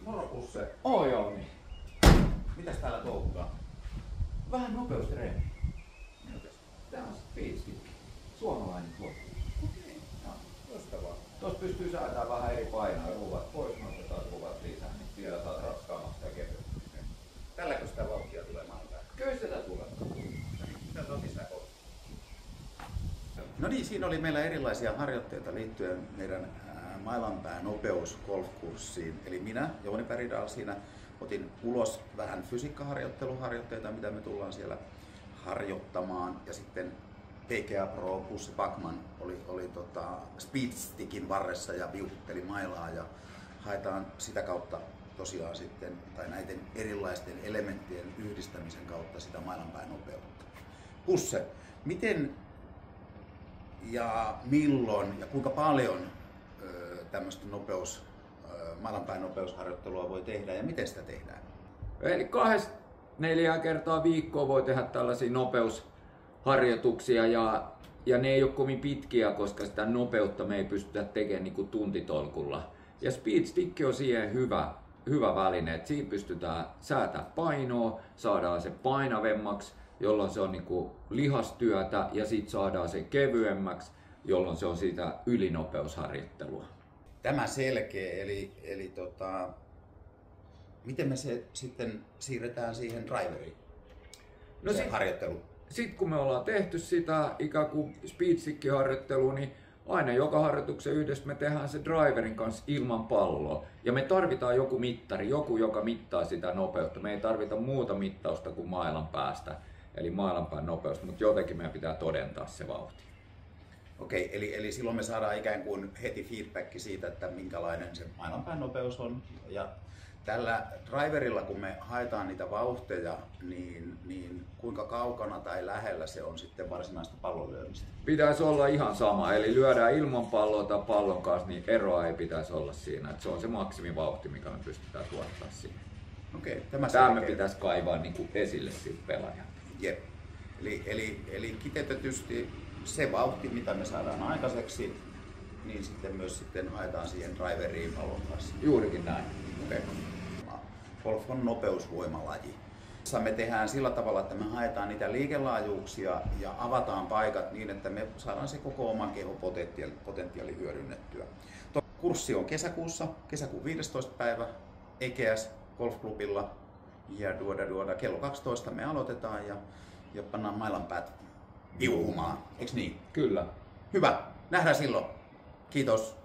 Moro Pusse. Oi Jouni. Mitäs täällä touhutaan? Vähän nopeustreeni. Tää on Speedstick. Suomalainen tuote. Okei. Loistavaa. Tuossa pystyy säätämään vähän eri painoa, ruuvat pois, nostetaan ruuvat lisää, niin vielä saat raskaamasta ja kevyemmästä. Tälläkö sitä vauhtia tulee maanpäin? Kyllä sitä tulee. Täällä on lisää kohta. No niin, siinä oli meillä erilaisia harjoitteita liittyen meidän Mailanpään nopeusgolfkurssiin. Eli minä, Jouni Päridal, siinä otin ulos vähän fysiikkaharjoitteluharjoitteita, mitä me tullaan siellä harjoittamaan. Ja sitten PGA Pro Pusse Backman oli Speedstickin varressa ja viuhutteli mailaa ja haetaan sitä kautta tosiaan sitten, tai näiden erilaisten elementtien yhdistämisen kautta sitä mailanpään nopeutta. Pusse, miten ja milloin ja kuinka paljon tämmöistä mailanpään nopeusharjoittelua voi tehdä ja miten sitä tehdään? Eli 2-4 kertaa viikkoa voi tehdä tällaisia nopeusharjoituksia ja ne ei ole kovin pitkiä, koska sitä nopeutta me ei pystytä tekemään niin kuin tuntitolkulla. Ja Speedstick on siihen hyvä väline, että siinä pystytään säätämään painoa, saadaan se painavemmaksi, jolloin se on niin kuin lihastyötä ja sitten saadaan se kevyemmäksi, jolloin se on sitä ylinopeusharjoittelua. Tämä selkeä, eli miten me se sitten siirretään siihen driveriin, No se harjoittelu? Sitten kun me ollaan tehty sitä ikään kuin Speedstick-harjoittelua, niin aina joka harjoituksen yhdessä me tehdään se driverin kanssa ilman palloa. Ja me tarvitaan joku mittari, joka mittaa sitä nopeutta. Me ei tarvita muuta mittausta kuin mailan päästä, eli mailanpään nopeutta, mutta jotenkin meidän pitää todentaa se vauhti. Okei, eli silloin me saadaan ikään kuin heti feedback siitä, että minkälainen se mailanpään nopeus on. Ja tällä driverilla, kun me haetaan niitä vauhteja, niin kuinka kaukana tai lähellä se on sitten varsinaista pallon lyömistä? Pitäisi olla ihan sama, eli lyödään ilman palloa tai pallon kanssa, niin eroa ei pitäisi olla siinä. Että se on se maksimivauhti, mikä me pystytään tuottaa siihen. Okei, tämä me pitäisi kaivaa niin kuin esille siitä pelaajalta. Jep. Eli kiteytetysti se vauhti, mitä me saadaan aikaiseksi, niin sitten myös haetaan siihen driveriin pallon kanssa. Juurikin näin. Okay. Golf on nopeusvoimalaji. Me tehdään sillä tavalla, että me haetaan niitä liikelaajuuksia ja avataan paikat niin, että me saadaan se koko oman kehon potentiaali hyödynnettyä. Kurssi on kesäkuun 15. päivä EGS Golfklubilla ja kello 12 me aloitetaan ja pannaan mailanpäät viuhumaan. Eiks niin? Kyllä. Hyvä. Nähdään silloin. Kiitos.